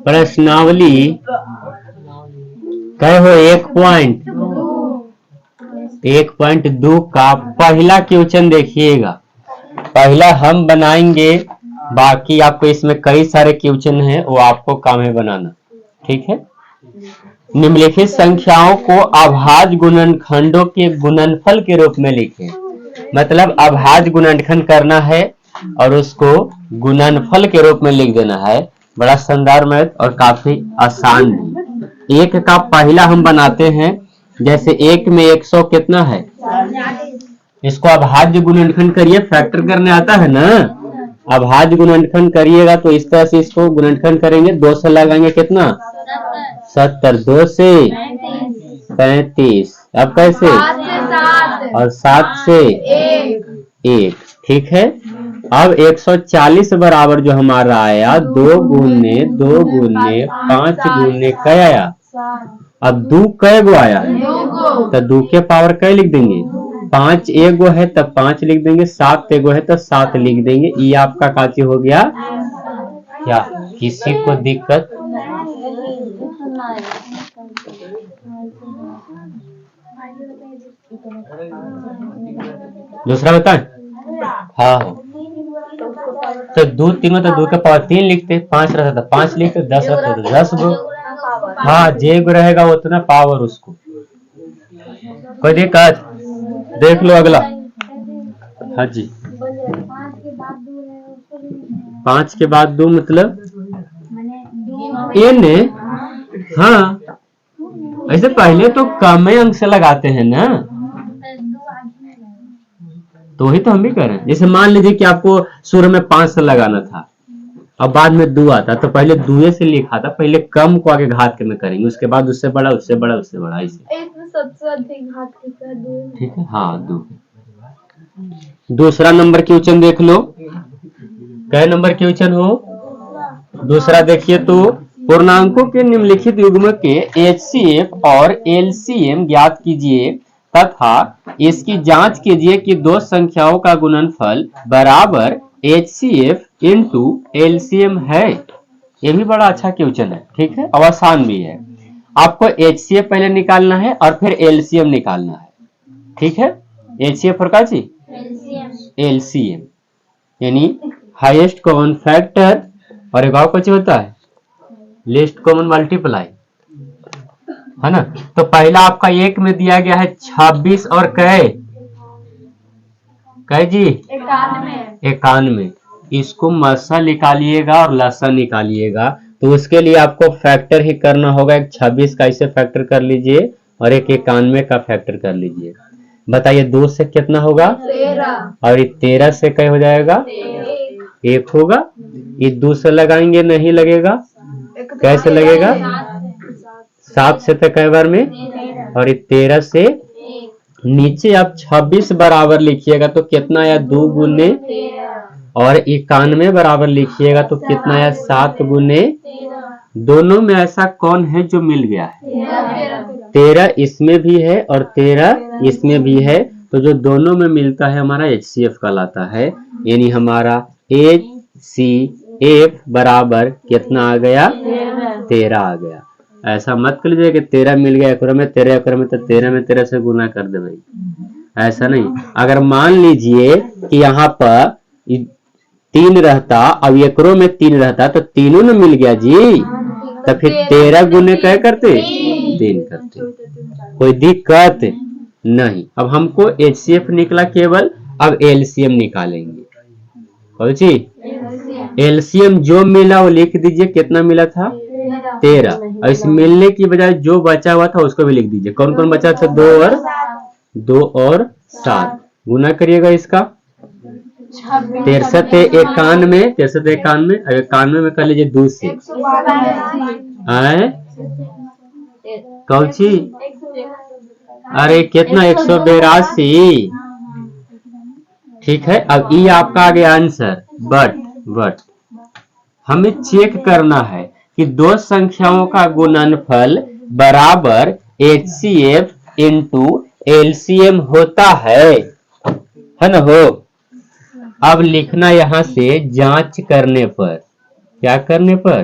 प्रश्नावली कहे हो 1.2 का पहला क्वेश्चन देखिएगा। पहला हम बनाएंगे, बाकी आपको इसमें कई सारे क्वेश्चन हैं, वो आपको काम है बनाना। ठीक है। निम्नलिखित संख्याओं को अभाज्य गुणनखंडों के गुणनफल के रूप में लिखें। मतलब अभाज्य गुणनखंड करना है और उसको गुणनफल के रूप में लिख देना है। बड़ा शानदार मैथ और काफी आसान भी। एक का पहला हम बनाते हैं, जैसे एक में 100 कितना है, इसको अभाज्य गुणनखंड करिए। फैक्टर करने आता है ना, अभाज्य गुणनखंड करिएगा तो इस तरह से इसको गुणनखंड करेंगे। 2 से लगाएंगे कितना, 70, 2 से 35, अब कैसे, और 7 से 1। ठीक है। अब 140 बराबर जो हमारा आया 2 गुने 5 गुने क्या आया, अब 2 कै गो आया है तो 2 के पावर कै लिख देंगे, 5 एगो है तब 5 लिख देंगे, 7 एगो है तो 7 लिख देंगे। ये आपका काची हो गया क्या, किसी को दिक्कत? दूसरा बताएं। हाँ तो 2 3 तो 2 के पावर 3 लिखते, 5 रहता तो 5 लिखते, 10 रहता तो 10 गो। हाँ जे गो रहेगा उतना पावर उसको। कोई दिक्कत? देख लो अगला। हाँ जी, 5 के बाद 2 मतलब n। हाँ ऐसे पहले तो कम अंक से लगाते हैं ना, तो वही तो हम भी कर रहे हैं। जैसे मान लीजिए कि आपको शुरू में 5 से लगाना था, अब बाद में 2 आता, तो पहले 2 से लिखा था, पहले कम को आगे घात के में करेंगे, उसके बाद उससे बड़ा, उससे बड़ा, उससे बड़ा, ऐसे। सबसे अधिक घात कितना, 2। ठीक है, हाँ 2। दूसरा नंबर क्वेश्चन देख लो, क्या नंबर क्वेश्चन हो दूसरा। देखिए तो पूर्णांकों के निम्नलिखित युग्म के HCF और LCM ज्ञात कीजिए तथा इसकी जांच कीजिए कि दो संख्याओं का गुणनफल बराबर HCF इंटू LCM है। ये भी बड़ा अच्छा क्वेश्चन है। ठीक है, और आसान भी है। आपको HCF पहले निकालना है और फिर LCM निकालना है। ठीक है, HCF और क्या चीज, LCM यानी हाईएस्ट कॉमन फैक्टर, और एक और कुछ होता है लीस्ट कॉमन मल्टीप्लाई, है ना। तो पहला आपका एक में दिया गया है 26 और कै जी 91। इसको मसा निकालिएगा और लसा निकालिएगा, तो उसके लिए आपको फैक्टर ही करना होगा। एक 26 का इसे फैक्टर कर लीजिए और एक 91 का फैक्टर कर लीजिए। बताइए 2 से कितना होगा, 13, और 13 से क्या हो जाएगा, 1 होगा। ये 2 से लगाएंगे नहीं लगेगा, कैसे लगेगा, 7 से कई बार में, और 13 से नीचे आप 26 बराबर लिखिएगा तो कितना आया, 2 गुने, और 91 बराबर लिखिएगा तो कितना आया, 7 गुने। दोनों में ऐसा कौन है जो मिल गया है, 13 इसमें भी है और 13 इसमें भी है, तो जो दोनों में मिलता है हमारा HCF कहलाता है। यानी हमारा HCF बराबर कितना आ गया, 13 आ गया। ऐसा मत कर लीजिए कि 13 मिल गया एक में, 13 एक में, तो 13 में 13 से गुना कर दे भाई, ऐसा नहीं। अगर मान लीजिए कि यहाँ पर 3 रहता, अब एकरों में 3 रहता, तो तीनों ने मिल गया जी, तो फिर 13 गुने क्या करते, 3 करते, कोई दिक्कत नहीं। अब हमको HCF निकला केवल, अब LCM निकालेंगे। कौन सी LCM जो मिला वो लिख दीजिए, कितना मिला था, 13। और इस मिलने की बजाय जो बचा हुआ था उसको भी लिख दीजिए। कौन कौन बचा था, 2 और 7। गुना करिएगा इसका, 63 91, 63 91, 91 में कर लीजिए 2 से, कौन सी, अरे कितना, 182। ठीक है, अब ये आपका आ गया आंसर। बट हमें चेक करना है कि दो संख्याओं का गुणनफल बराबर HCF इंटू LCM होता है ना हो। अब लिखना यहां से जांच करने पर, क्या करने पर,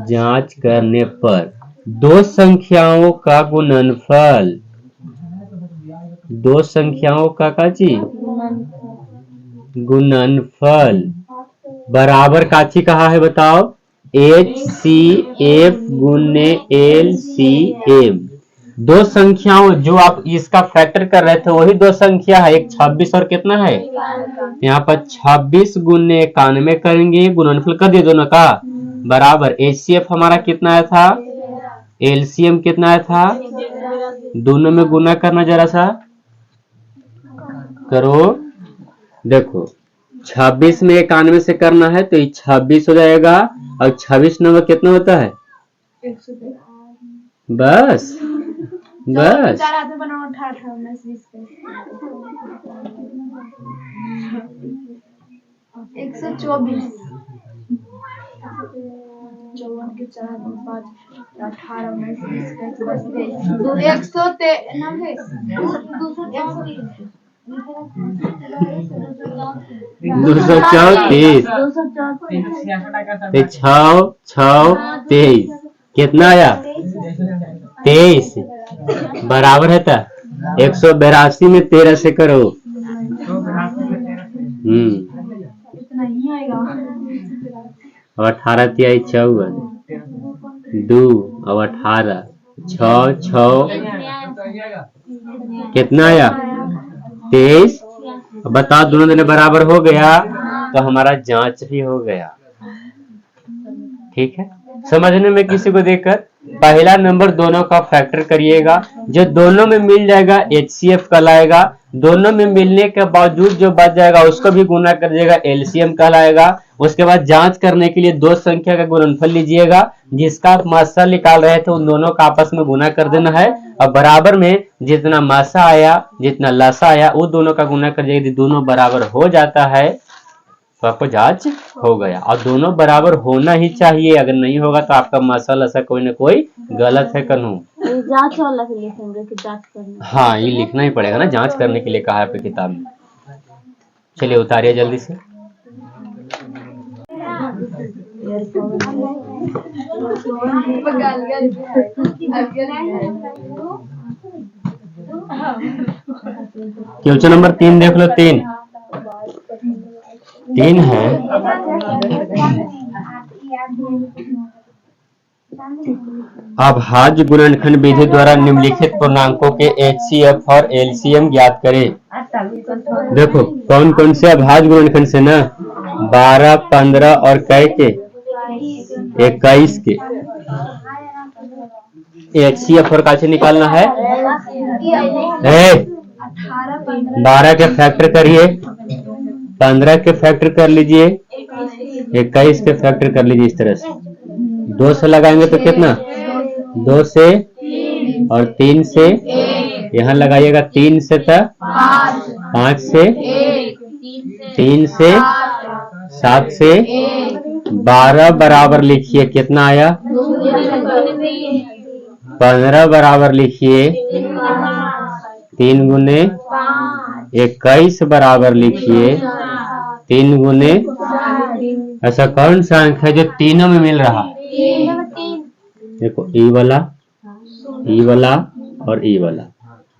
जांच करने पर दो संख्याओं का गुणनफल, दो संख्याओं का काची गुणनफल बराबर काची कहा है बताओ, HCF गुने LCM। दो संख्याओं जो आप इसका फैक्टर कर रहे थे वही दो संख्या है, एक 26 और कितना है यहाँ पर 26 गुने 91 करेंगे, गुणनफल कर दिए दोनों का बराबर। HCF हमारा कितना आया था, LCM कितना आया था, दोनों में गुना करना जरा सा करो। देखो 26 में 91 से करना है तो ये 26 हो जाएगा, और 26 नंबर कितना होता है, बस बस 124 54 के 4 5 18 19 20 23 कितना आया 23 बराबर है था 182 में 13 से करो। अब 18 तिहाई 54 2 अब 18 6 कितना आया 23। बता दोनों दोनों बराबर हो गया तो हमारा जांच भी हो गया। ठीक है, समझने में किसी को देखकर पहला नंबर दोनों का फैक्टर करिएगा, जो दोनों में मिल जाएगा HCF कहलाएगा, दोनों में मिलने के बावजूद जो बच जाएगा उसको भी गुना कर दिएगा LCM कहलाएगा। उसके बाद जांच करने के लिए दो संख्या का गुणनफल लीजिएगा, जिसका आप मासा निकाल रहे थे उन दोनों का आपस में गुना कर देना है, और बराबर में जितना मासा आया जितना लसा आया वो दोनों का गुना कर दिएगा। यदि दोनों बराबर हो जाता है तो आपको जांच हो गया, और दोनों बराबर होना ही चाहिए, अगर नहीं होगा तो आपका मसाला ऐसा कोई ना कोई गलत है कानून। जांच वाला भी लिखेंगे कि जांच करने, हाँ ये लिखना ही पड़ेगा ना, जांच करने के लिए कहा है आपकी किताब में। चलिए उतारिए जल्दी से। क्वेश्चन नंबर 3 देख लो, 3 है। अभाज्य गुणनखंड विधि द्वारा निम्नलिखित पूर्णांकों के HCF और LCM ज्ञात करें। देखो कौन कौन से अभाज्य गुणनखंड से ना, 12 15 और कै के 21 के HCF और कैसे निकालना है, 12 के फैक्टर करिए, 15 के फैक्टर कर लीजिए, 21 के फैक्टर कर लीजिए। इस तरह से 2 से लगाएंगे तो कितना, 2 से और 3 से, यहाँ लगाइएगा 3 से था 5 से, 3 से 7 से, 12 बराबर लिखिए कितना आया, 15 बराबर लिखिए 3 गुने 21 बराबर लिखिए 3 गुने। ऐसा कौन सा अंक है जो तीनों में मिल रहा है, देखो ई वाला और ई वाला,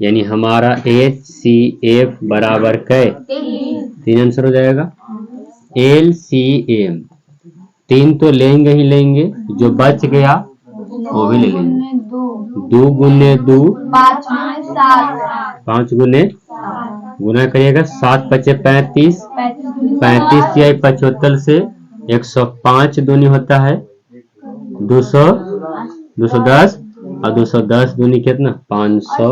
यानी हमारा HCF बराबर कै 3 आंसर हो जाएगा। LCM 3 तो लेंगे ही लेंगे, जो बच गया वो भी ले लेंगे, 2 गुने 2 5 गुने गुना करिएगा 7 पचे 35 35 या 75 से 105 दूनी होता है 200 210 और 210 दूनी कितना 500।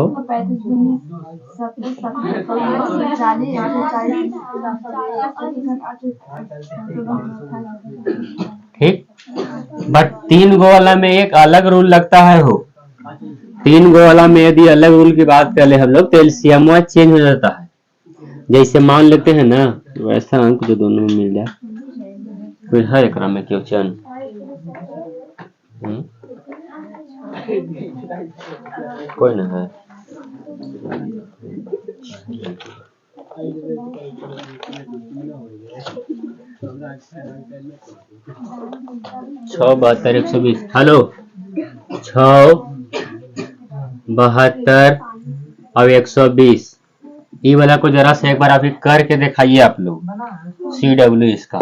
ठीक, बट 3 गो वाला में एक अलग रूल लगता है हो, 3 गो वाला में यदि अलग रूल की बात कर ले हम लोग तो LCM चेंज हो जाता है। जैसे मान लेते हैं ना वैसा अंक जो दोनों में मिल जाए, कोई है एक में क्वेश्चन, कोई ना है। 6 72 120। हेलो, 6 72 और 120। ई वाला को जरा से एक बार अभी करके दिखाइए आप लोग। CW इसका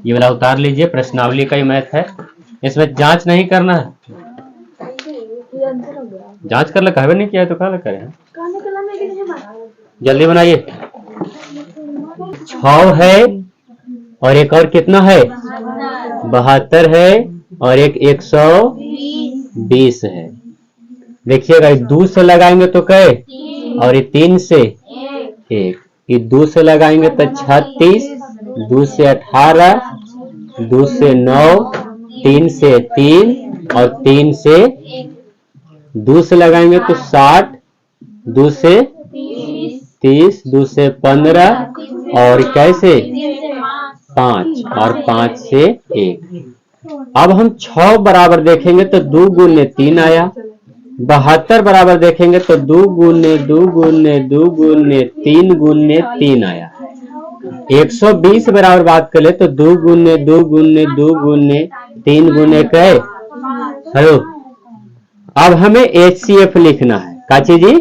ये वाला उतार लीजिए, प्रश्नावली का ही मैथ है, इसमें जांच नहीं करना है। जांच कर ले, कहवे नहीं किया है तो कहा करें, जल्दी बनाइए। 6 है और एक और कितना है, 72 है और एक 120 है। देखिएगा, 2 से लगाएंगे तो कै, और ये 3 से 1, ये 2 से लगाएंगे तो 36, 2 से 18, 2 से 9, 3 से 3 और 3 से 2 से लगाएंगे तो 60, 2 से 30, 2 से 15 और कैसे 5 और 5 से 1। अब हम 6 बराबर देखेंगे तो 2 गुने 3 आया। 72 बराबर देखेंगे तो 2 गुने 2 गुने 2 गुने 3 गुने 3 आया। 120 बराबर बात कर ले तो 2 गुने 2 गुने 2 गुने 3 गुने कै। हेलो, अब हमें HCF लिखना है। का चीज जी?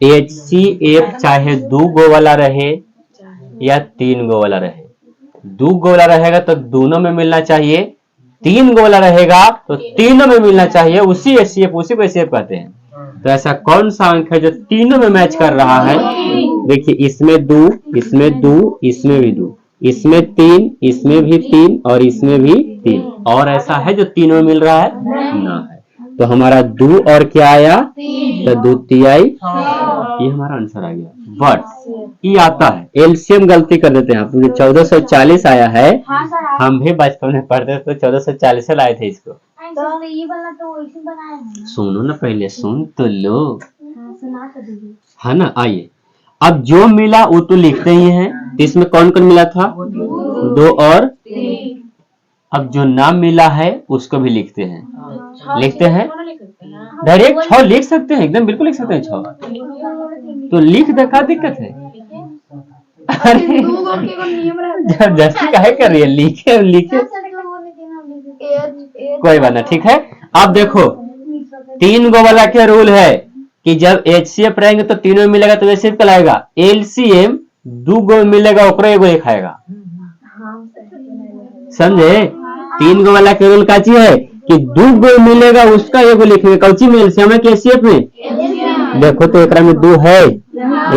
HCF चाहे 2 गो वाला रहे या 3 गो वाला रहे। 2 गो वाला रहेगा तो दोनों में मिलना चाहिए, 3 गो वाला रहेगा तो तीनों में मिलना चाहिए। उसी HCF, उसी को HCF कहते हैं। तो ऐसा कौन सा अंक है जो तीनों में मैच कर रहा है? देखिए, इसमें 2, इसमें 2, इसमें भी 2, इसमें 3, इसमें भी 3 और इसमें भी 3। और ऐसा है जो तीनों में मिल रहा है? ना है। तो हमारा 2 और क्या आया? तो 2 तिहाई, ये हमारा आंसर आ गया। बट ये आता है, एलसीएम गलती कर देते हैं आप। 1440 आया है, हम भी बचपन में पढ़ते थे तो 1440 लाए थे इसको। तो ये वाला तो वैसे बनाया है। सुनो ना, पहले सुन तो लो, है ना। आइए, अब जो मिला वो तो लिखते ही हैं। इसमें कौन कौन मिला था? 2 और 3। अब जो नाम मिला है उसको भी लिखते हैं। लिखते हैं डायरेक्ट 6 लिख सकते हैं, एकदम बिल्कुल लिख सकते हैं 6। तो लिख दे, क्या दिक्कत है? अरे जबरदस्ती काहे कर रही है? लिखे लिखे, कोई बात ना, ठीक है। अब देखो, 3 गो वाला क्या रूल है कि जब HCF रहेंगे तो तीनों मिलेगा तो HCF कहलाएगा। LCM 2 गो मिलेगा, ओकरो एगो लिखाएगा, समझे? 3 गो वाला के रूल का चीज है कि 2 गो मिलेगा उसका एगो लिखेंगे। कौची में? LCM में कि HCF में? देखो तो एकरा में 2 है,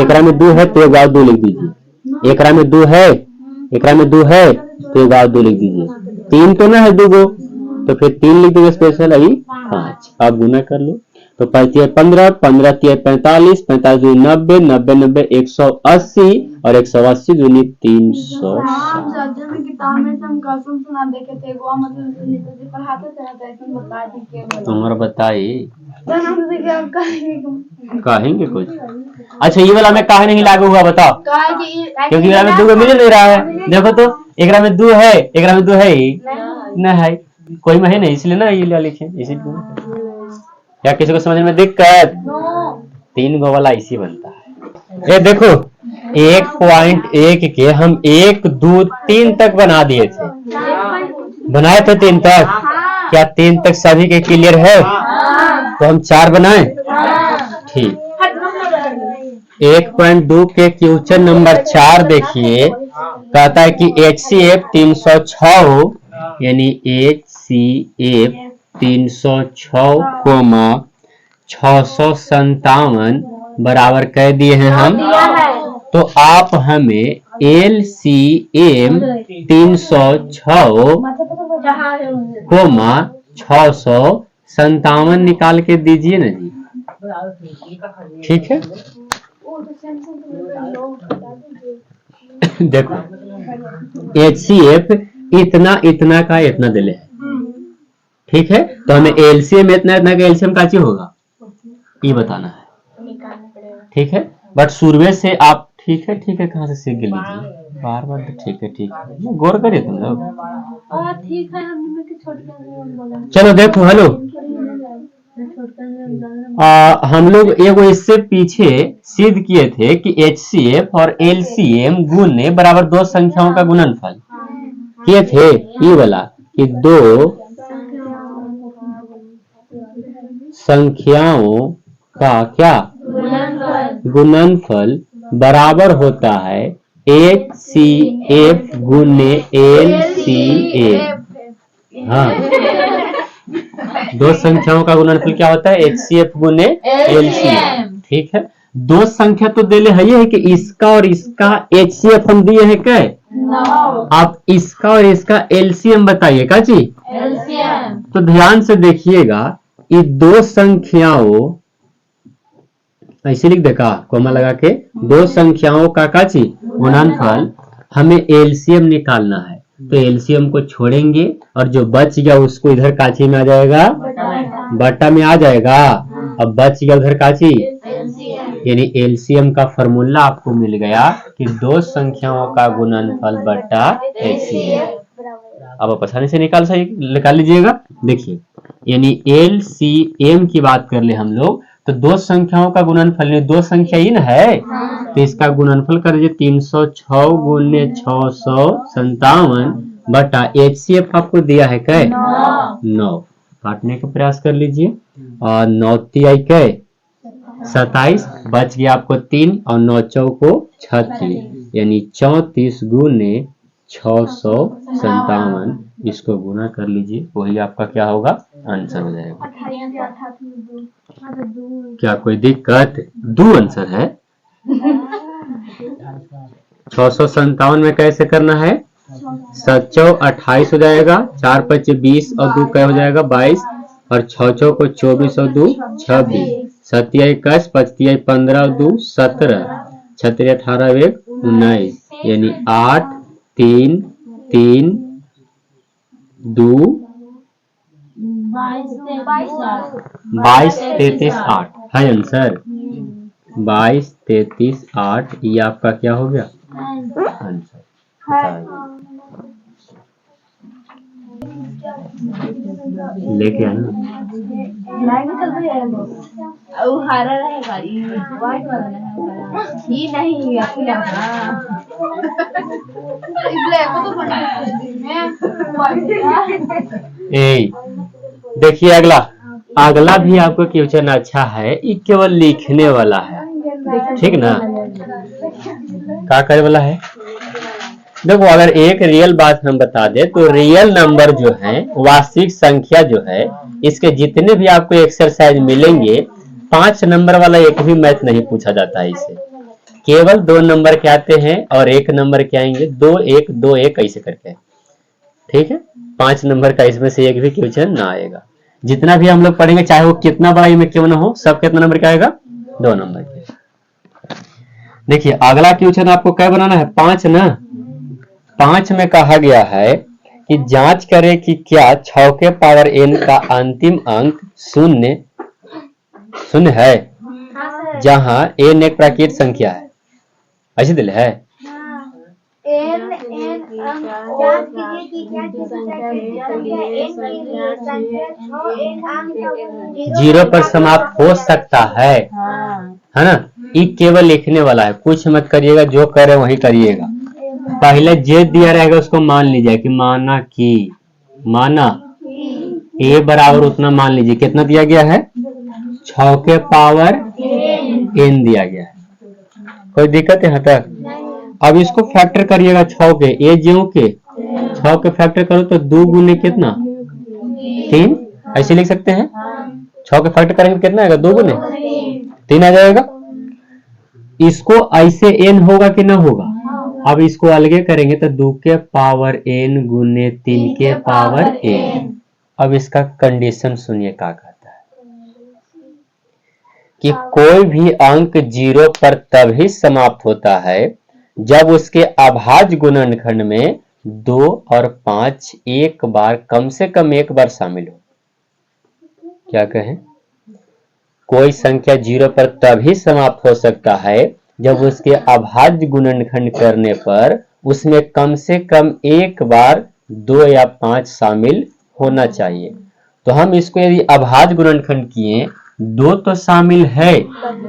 एकरा में 2 है तो एक बार 2 लिख दीजिए। एकरा में 2 है, एकरा में 2 है तो एक बार 2 लिख दीजिए। 3 तो ना है 2 गो, तो फिर 3 लिख देंगे स्पेशल। अभी 5 आप गुना कर लो तो 5 15, 15 45, 45 90, 90 90 180 और 180 दूनी 360। तुम्हारा बताइए कहेंगे कुछ? अच्छा, ये वाला में काहे नहीं लागू हुआ बताओ? क्योंकि में 2 मिल नहीं रहा है। देखो तो, एकरा में 2 है, एकरा में 2 है ही न है, कोई में है नहीं, इसलिए ना ये लिखे। इसीलिए क्या किसी को समझ में दिक्कत? 3 गो वाला इसी बनता है। ये देखो, 1.1 के हम 1 2 3 तक बना दिए थे, बनाए थे 3 तक। क्या 3 तक सभी के क्लियर है? तो हम 4 बनाए, ठीक। 1.2 के क्वेश्चन नंबर 4 देखिए, कहता है कि HCF 306 हो, यानी HCF 306, 657 बराबर कह दिए हैं हम। तो आप हमें LCM 306, 657 निकाल के दीजिए ना जी, ठीक है। देखो, HCF इतना इतना का इतना दिले है, ठीक है। तो हमें LCM इतना इतना का LCM का चीज होगा ये बताना है, ठीक है। बट शुरू से आप ठीक है कहाँ से सीख लीजिए बार बार। ठीक है गौर करिए तुम लोग। चलो देखो, हेलो, हम लोग एगो इससे पीछे सिद्ध किए थे कि HCF और LCM गुणे बराबर 2 संख्याओं का गुणनफल। किए थे ये वाला कि दो संख्याओं का क्या गुणनफल बराबर होता है HCF गुने LCM। हाँ, दो संख्याओं का गुणनफल क्या होता है HCF गुने LCM। ठीक है, दो संख्या तो देले है कि इसका और इसका HCF हम दिए हैं क्या? आप इसका और इसका LCM बताइए का जी। तो ध्यान से देखिएगा, ये दो संख्याओं ऐसे लिख देखा कोमा लगा के, दो संख्याओं का काची गुणनफल हमें LCM निकालना है। तो LCM को छोड़ेंगे और जो बच गया उसको इधर काची में आ जाएगा, बटा में आ जाएगा। अब बच गया उधर काची, यानी LCM का फॉर्मूला आपको मिल गया कि दो संख्याओं का गुणनफल बटा HCF। अब आसानी से निकाल लीजिएगा। देखिए, यानी LCM की बात कर ले हम लोग, तो दो संख्याओं का गुणनफल, दो संख्या ही ना है, तो इसका गुणनफल कर दीजिए 306 गुने 657 बटा HCF आपको दिया है कै 9। काटने का प्रयास कर लीजिए, और 9 तिहाई कै 27, बच गया आपको 3 और 9 चौको 36, यानी 34 गुने 657। इसको गुना कर लीजिए, वही आपका क्या होगा, आंसर हो जाएगा। क्या कोई दिक्कत? दो आंसर है। 657 में कैसे करना है, 7 चौक 28 हो जाएगा, 4 5 20 और 2 क्या हो जाएगा 22, और 6 चौक 24 और 2 26, 7 21, 5 15 और 2 17, 6 18 1 19, यानी 8 3 3 2 22 33 8 है आंसर। 22 33 8, ये आपका क्या हो गया आंसर। लेके आना देखिए, अगला भी आपको क्वेश्चन अच्छा है, ये केवल लिखने वाला है, ठीक ना। क्या करे वाला है, देखो, अगर एक रियल बात हम बता दे तो रियल नंबर जो है, वास्तविक संख्या जो है, इसके जितने भी आपको एक्सरसाइज मिलेंगे, 5 नंबर वाला एक भी मैथ नहीं पूछा जाता है इसे। केवल 2 नंबर के आते हैं और 1 नंबर के आएंगे, 2 1 2 1 ऐसे करके, ठीक है। 5 नंबर का इसमें से एक भी क्वेश्चन ना आएगा। जितना भी हम लोग पढ़ेंगे, चाहे वो कितना बड़ा में क्यों ना हो, सब कितना नंबर का आएगा, 2 नंबर के। देखिए, अगला क्वेश्चन आपको क्या बनाना है, 5 ना। 5 में कहा गया है कि जांच करें कि क्या 6 के पावर n का अंतिम अंक शून्य है, जहां n एक प्राकृत संख्या है। ऐसे दिल है, जीरो पर समाप्त हो सकता है ना। ये केवल लिखने वाला है, कुछ मत करिएगा, जो करे वही करिएगा। पहले जे दिया रहेगा उसको मान लीजिए कि माना a बराबर उतना मान लीजिए, कितना दिया गया है, 6 के पावर n दिया गया है। कोई दिक्कत है यहाँ तक? अब इसको फैक्टर करिएगा 6 के, ए ज्यों के 6 के फैक्टर करो तो 2 गुने कितना 3, ऐसे लिख सकते हैं। 6 के फैक्टर करेंगे कितना आएगा, 2 गुने 3 आ जाएगा। इसको ऐसे n होगा कि ना होगा, अब इसको अलगे करेंगे तो 2 के पावर n गुने 3 के पावर n। अब इसका कंडीशन सुनिए क्या कहता है कि कोई भी अंक 0 पर तभी समाप्त होता है जब उसके अभाज्य गुणनखंड में 2 और 5 एक बार, कम से कम एक बार शामिल हो। क्या कहें, कोई संख्या 0 पर तभी समाप्त हो सकता है जब उसके अभाज्य गुणनखंड करने पर उसमें कम से कम एक बार 2 या 5 शामिल होना चाहिए। तो हम इसको यदि अभाज्य गुणनखंड किए, 2 तो शामिल है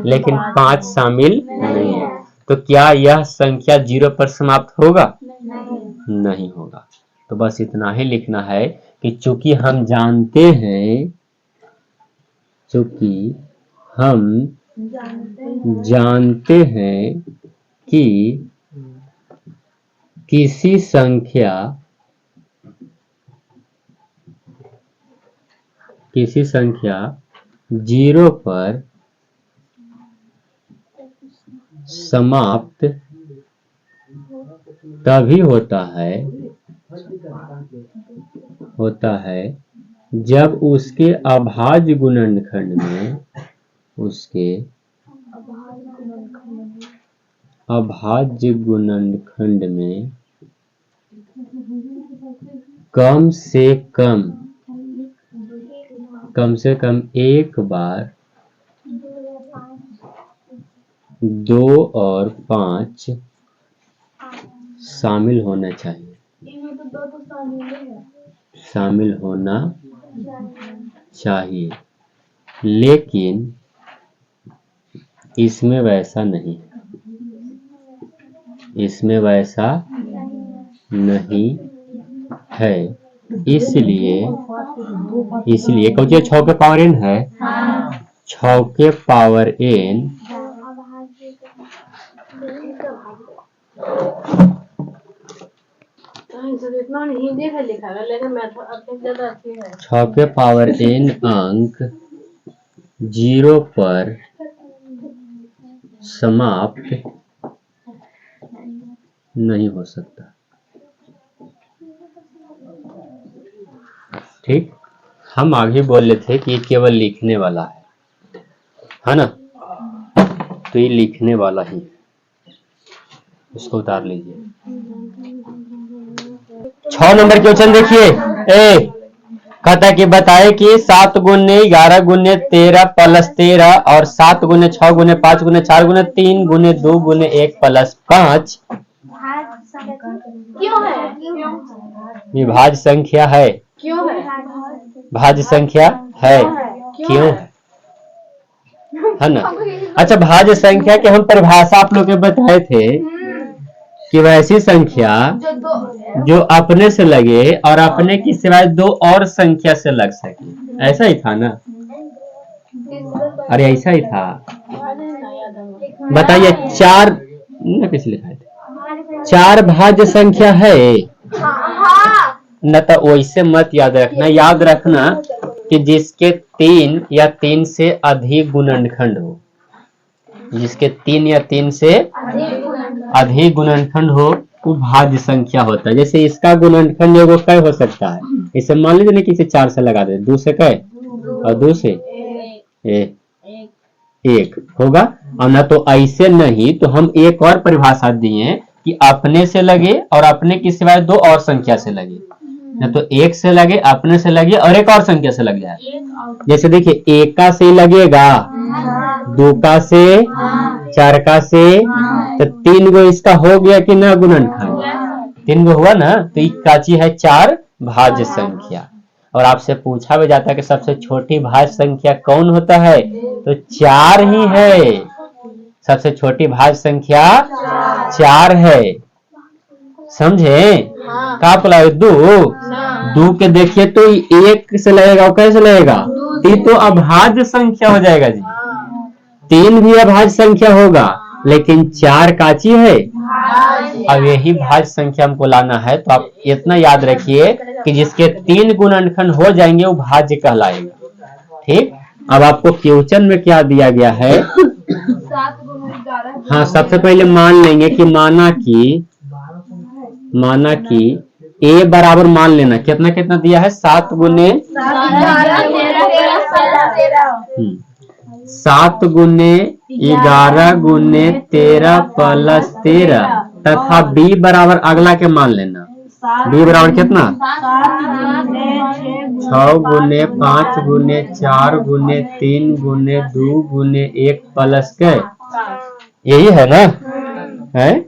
लेकिन 5 शामिल नहीं है, तो क्या यह संख्या 0 पर समाप्त होगा? नहीं होगा। तो बस इतना ही लिखना है कि चूंकि हम जानते हैं कि किसी संख्या 0 पर समाप्त तभी होता है जब उसके अभाज्य गुणनखंड में कम से कम एक बार 2 और 5 शामिल होना चाहिए। लेकिन इसमें वैसा नहीं है। इसलिए कौन सी 6 के पावर n है? 6 के पावर n छः के पावर n अंक 0 पर समाप्त नहीं हो सकता। ठीक, हम आगे बोल रहे थे कि ये केवल लिखने वाला है ना, तो ये लिखने वाला ही, इसको उतार लीजिए। 6 नंबर क्वेश्चन देखिए। कहता कि बताए कि 7 गुने 11 गुने 13 प्लस 13 और 7 गुने 6 गुने 5 गुने 4 गुने 3 गुने 2 गुने 1 प्लस 5 विभाज्य संख्या है। भाज्य संख्या है, क्यों है ना? अच्छा, भाज्य संख्या के हम परिभाषा आप लोग के बताए थे कि वैसी संख्या जो अपने से लगे और अपने की सिवाय 2 और संख्या से लग सके। ऐसा ही था ना? अरे ऐसा ही था। बताइए 4 किस लिखा थे? 4 भाज्य संख्या है न, तो वैसे मत याद रखना। याद रखना कि जिसके 3 या 3 से अधिक गुणनखंड हो, जिसके 3 या 3 से अधिक गुणनखंड हो वो भाज्य संख्या होता है। जैसे इसका गुणनखंड एगो कै हो सकता है? इसे मान लीजिए ना कि इसे 4 से लगा दे, 2 से कै और 2 से 1 होगा। और ना तो ऐसे नहीं, तो हम एक और परिभाषा दिए कि अपने से लगे और अपने की सिवाय 2 और संख्या से लगे। ना तो 1 से लगे, अपने से लगे और एक और संख्या से लग जाए। जैसे देखिए 1 का से लगेगा, 2 का से, 4 का से, तो 3 गो इसका हो गया कि ना गुणनखंड? 3 गो हुआ ना, तो ये काची है 4 भाज्य संख्या। और आपसे पूछा भी जाता है कि सबसे छोटी भाज्य संख्या कौन होता है, तो 4 ही है। सबसे छोटी भाज्य संख्या 4 है, समझे? का बोला 2 के देखिए तो 1 से लगेगा और कैसे लगेगा? ये तो अभाज्य संख्या हो जाएगा जी। 3 भी अभाज्य संख्या होगा, लेकिन 4 काची है। अब यही भाज्य संख्या हमको लाना है, तो आप इतना याद रखिए कि जिसके 3 गुणनखंड हो जाएंगे वो भाज्य कहलाएगा। ठीक, अब आपको क्वेश्चन में क्या दिया गया है? हाँ, सबसे पहले मान लेंगे कि माना कि a बराबर मान लेना कितना कितना दिया है? 7 गुने 7 गुने 11 गुने 13 प्लस 13 तथा b बराबर अगला के मान लेना। b बराबर कितना? 6 गुने 5 गुने 4 गुने 3 गुने 2 गुने 1 प्लस के, यही है ना? है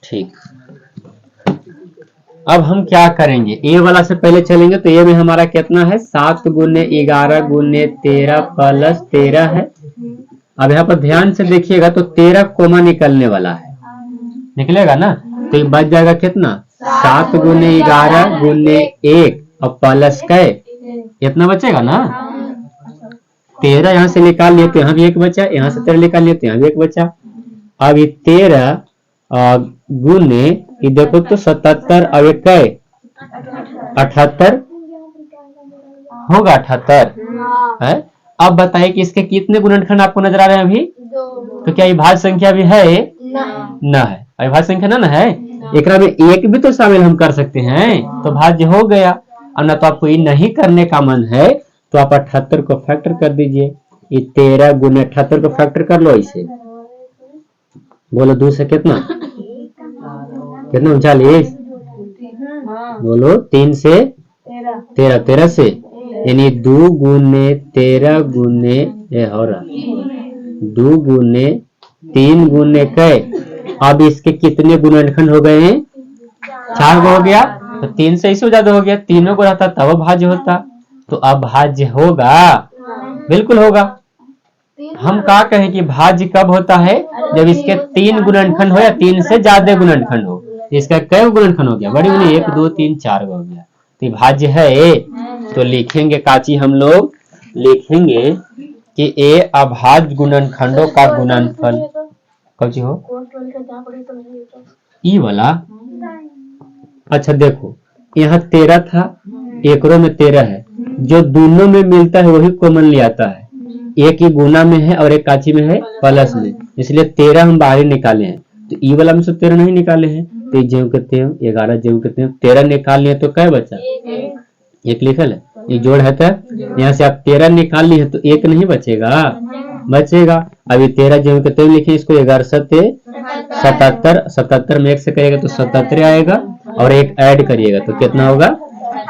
ठीक। अब हम क्या करेंगे? ए वाला से पहले चलेंगे, तो ए में हमारा कितना है? 7 गुने 11 गुने 13 प्लस 13 है। अब यहाँ पर ध्यान से देखिएगा तो 13 कोमा निकलने वाला है, निकलेगा ना? तो ये बच जाएगा कितना? 7 गुने 11 गुने 1 और प्लस कै इतना बचेगा ना। 13 यहाँ से निकाल लिए तो यहाँ भी एक बचा, यहाँ से 13 निकाल लिए तो यहाँ भी एक बचा। अब ये 13 गुने ये देखो तो 77 और एक कै 78 होगा 78 है। अब बताइए कि इसके कितने गुणनखंड आपको नजर आ रहे हैं अभी। तो क्या ये भाज्य संख्या भी है ना है, अविभाज्य संख्या ना है। एकरा में एक भी तो शामिल हम कर सकते हैं तो भाज्य हो गया। और ना तो आपको ये नहीं करने का मन है तो आप 78 को फैक्टर कर दीजिए। ये 13 गुने 78 को फैक्टर कर लो इसे। बोलो 2 से कितना 39। बोलो 3 से 13, 13 से यानी 2 गुने 13 गुने 2 गुने 3 गुने कै। अब इसके कितने गुणनखंड हो गए हैं 4 गो हो गया। तो 3 से इससे ज्यादा हो गया, तीनों को रहता तब भाज्य होता। तो अब भाज्य होगा, बिल्कुल होगा। हम कहा कहें कि भाज्य कब होता है जब इसके 3 गुणनखंड हो या 3 से ज्यादा गुणनखंड हो। इसका कै गुणनखंड हो गया बड़ी बड़ी 1 2 3 4 हो गया तो भाज्य है। तो लिखेंगे काची हम लोग लिखेंगे कि ए अभाज्य गुणनखंडों का गुणनफल कौन सी हो ई वाला। अच्छा देखो यहाँ 13 था, एकरों में 13 है, जो दोनों में मिलता है वही कॉमन ले आता है। एक ही गुना में है और एक काची में है प्लस में, इसलिए 13 हम बाहर निकाले हैं। तो ई वाला में से 13 नहीं निकाले हैं तो ज्यों कहते हैं 11 ज्यों कहते हैं 13 निकाल लिए तो क्या बचा एक लिखल है, ये जोड़ है। तो यहाँ से आप 13 निकाल लिए तो एक नहीं बचेगा, बचेगा। अभी 13 ज्यों कहते हैं लिखे इसको 11 सत्य 77, 77 में 1 से करेगा तो 77 आएगा और एक ऐड करिएगा तो कितना होगा।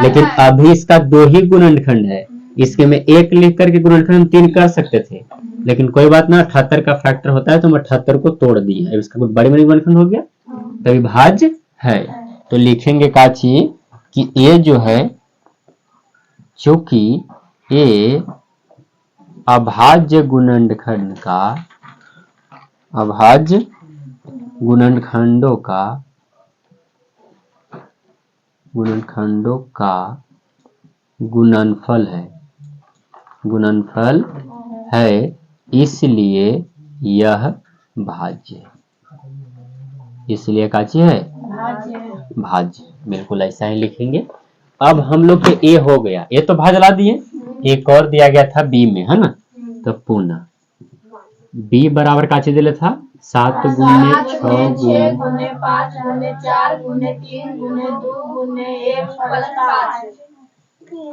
लेकिन अभी इसका 2 ही गुणनखंड है, इसके में 1 लिख करके गुणनखंड हम 3 कर सकते थे, लेकिन कोई बात ना 78 का फैक्टर होता है तो हम 78 को तोड़ दिए। अब इसका बड़े बड़े गुणनखंड हो गया तभी भाज्य है। तो लिखेंगे काची कि ये जो है चूंकि ये अभाज्य गुणनखंड का अभाज्य गुणनखंडों का गुणनफल है, इसलिए यह भाज्य है। इसलिए काची है भाज्य, बिल्कुल ऐसा ही लिखेंगे। अब हम लोग के ए हो गया, ये तो भाज्य ला दिए। एक और दिया गया था बी में है ना, तो पुनः बी बराबर काची दिले था 7 गुने 6 गुने 5 गुने 4 गुने 3 गुने 2 गुने 1 प्लस 5।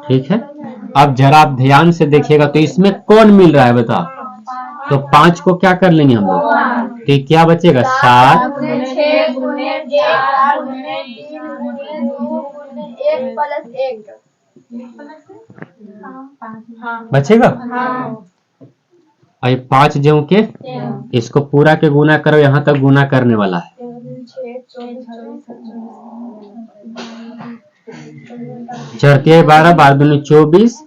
ठीक है। अब जरा आप ध्यान से देखिएगा तो इसमें कौन मिल रहा है बता। तो 5 को क्या कर लेंगे हम लोग, तो क्या बचेगा 7 गुने 6 गुने 4 गुने 3 गुने 2 गुने 1 प्लस 1 बचेगा। और ये 5 जो के इसको पूरा के गुना करो, यहाँ तक गुना करने वाला है। 4 12 12 दूनी 24,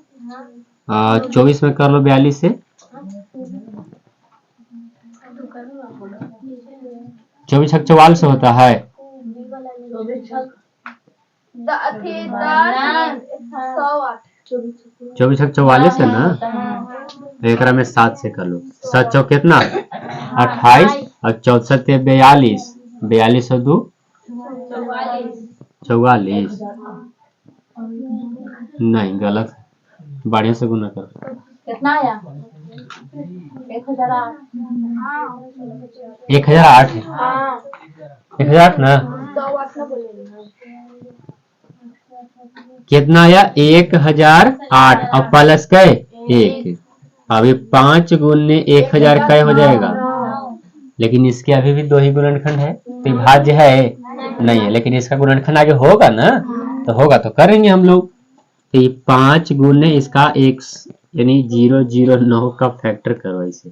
24 में कर लो 42 से 24 छक 44 होता है। 24 छक 44 है ना, तो एक में 7 से कर लो। 7 चौक कितना 28 और 64 42, 42 और 2 44। नहीं गलत, बढ़िया से गुना करो। कितना आया 1008 है। 1008 ना कितना आया 1008 और प्लस कै 1। अभी 5 गुने 1000 कै हो जाएगा, लेकिन इसके अभी भी 2 ही गुणनखंड है तो भाज्य है नहीं है, लेकिन इसका गुणनखंड आगे होगा ना, तो होगा तो करेंगे हम लोग। तो 5 गुने इसका 1 यानी 009 का फैक्टर करो इसे।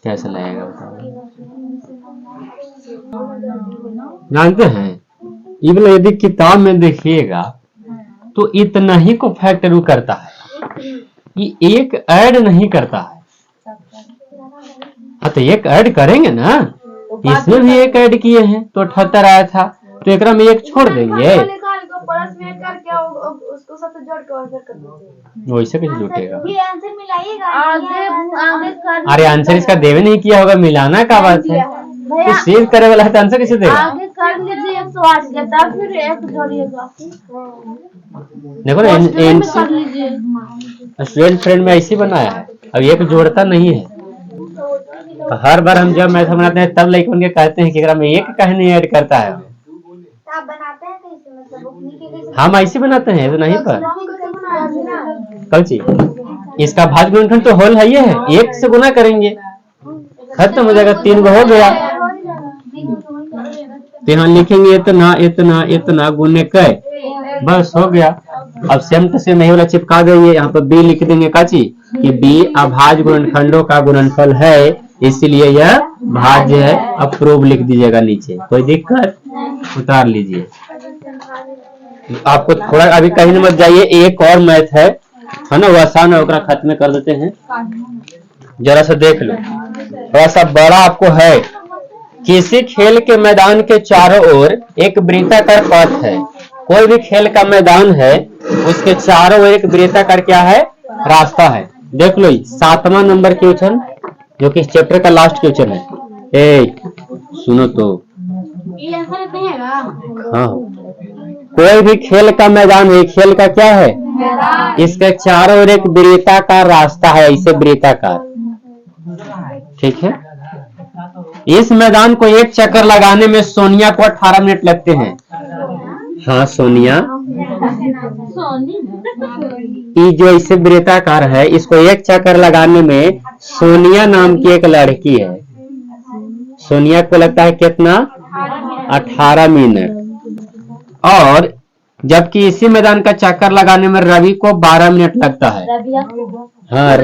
कैसे लगेगा बताओ, जानते हैं ये वाला यदि किताब में देखिएगा तो इतना ही को फैक्टर करता है, ये एक ऐड नहीं करता है। हाँ तो एक ऐड करेंगे ना इसमें भी एक ऐड किए हैं तो 78 आया था, तो एकरा में एक छोड़ देंगे। निकाल को प्लस में करके उसको साथ जोड़ के और फिर कर दीजिए। वैसे कैसे जुटेगा? ये आंसर मिलाइएगा। आगे कर। अरे आंसर इसका देवे नहीं किया होगा, मिलाना का बात है। तो सेव करे वाला है तो आंसर कैसे देगा? आगे कर लीजिए 108 के तब फिर एक जोड़िएगा। देखो ना, स्टूडेंट फ्रेंड में ऐसे बनाया है, अब एक जोड़ता नहीं है। तो हर बार हम जब मैथ बनाते हैं तब लड़कों के कहते हैं कि एकरा में एक काहे नहीं ऐड करता है। आप बनाते हैं कैसे, मतलब उठने के लिए हम ऐसे बनाते हैं तो नहीं पर कल चीज इसका भाज्य गुणनखंड तो होल है, ये है, एक से गुना करेंगे खत्म हो जाएगा, 3 गो हो गया। तो यहाँ लिखेंगे इतना इतना इतना गुने कै, बस हो गया। अब सेम टू सेम यही वाला चिपका देंगे, यहाँ पर बी लिख देंगे काची कि बी अभाज्य गुणनखंडों का गुणनफल है, इसीलिए यह भाज्य है। अब प्रूव लिख दीजिएगा नीचे, कोई दिक्कत उतार लीजिए। आपको थोड़ा अभी कहीं न मत जाइए, एक और मैथ है ना, वो आसान है, ओकरा खत्म कर देते हैं। जरा सा देख लो, थोड़ा सा बड़ा आपको है। किसी खेल के मैदान के चारों ओर एक वृत्ताकार पथ है। कोई भी खेल का मैदान है, उसके चारों ओर एक वृत्ताकार क्या है, रास्ता है। देख लो 7वां नंबर क्वेश्चन, जो कि इस चैप्टर का लास्ट क्वेश्चन है। ए सुनो तो, ये आंसर नहीं है। हाँ, कोई भी खेल का मैदान है, खेल का क्या है, इसके चारों ओर एक वृत्ताकार रास्ता है, इसे वृत्ताकार, ठीक है। इस मैदान को एक चक्कर लगाने में सोनिया को 18 मिनट लगते हैं। हाँ सोनिया, ये जो इसे वृत्ताकार है, इसको एक चक्कर लगाने में सोनिया नाम की एक लड़की है, सोनिया को लगता है कितना, 18 मिनट। और जबकि इसी मैदान का चक्कर लगाने में रवि को 12 मिनट लगता है। हाँ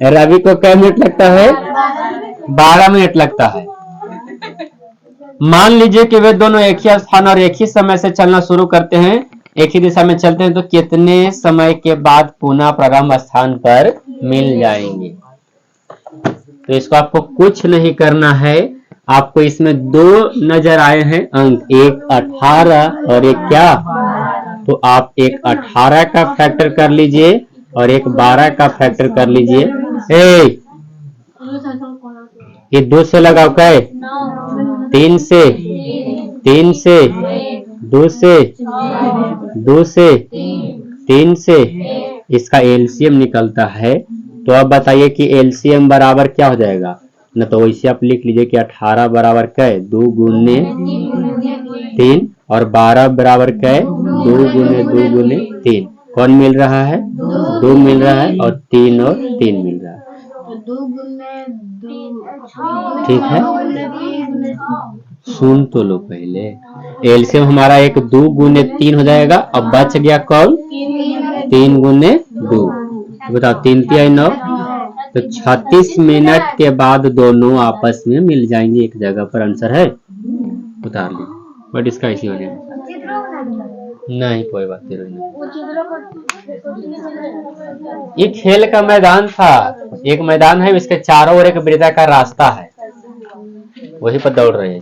रवि को क्या मिनट लगता है, 12 मिनट लगता है। मान लीजिए कि वे दोनों एक ही स्थान और एक ही समय से चलना शुरू करते हैं, एक ही दिशा में चलते हैं, तो कितने समय के बाद पुनः प्रारंभ स्थान पर मिल जाएंगे। तो इसको आपको कुछ नहीं करना है, आपको इसमें 2 नजर आए हैं अंक, एक 18 और एक क्या, तो आप एक 18 का फैक्टर कर लीजिए और एक 12 का फैक्टर कर लीजिए। ये 2 से लगाओ क्या, 3 से, 3 से, 2 से, 2 से, 3 से, इसका एलसीएम निकलता है। तो अब बताइए कि एलसीएम बराबर क्या हो जाएगा ना, तो वैसे आप लिख लीजिए कि 18 बराबर क्या है, 2 गुने 3, और 12 बराबर क्या है, 2 गुने 3। कौन मिल रहा है, 2 मिल रहा है, और 3 और 3 मिल रहा है, ठीक है। सुन तो लो पहले, एलसीएम हमारा एक 2 गुने 3 हो जाएगा। अब बच गया कौन, 3 गुने 2, बताओ 3 3 9, तो 36 मिनट के बाद दोनों आपस में मिल जाएंगे एक जगह पर। आंसर है, उतार ली, बट इसका ऐसी हो जाएगा नहीं, कोई बात नहीं। ये खेल का मैदान था, एक मैदान है, इसके चारों ओर एक वृत्ताकार रास्ता है, वही पर दौड़ रहे हैं।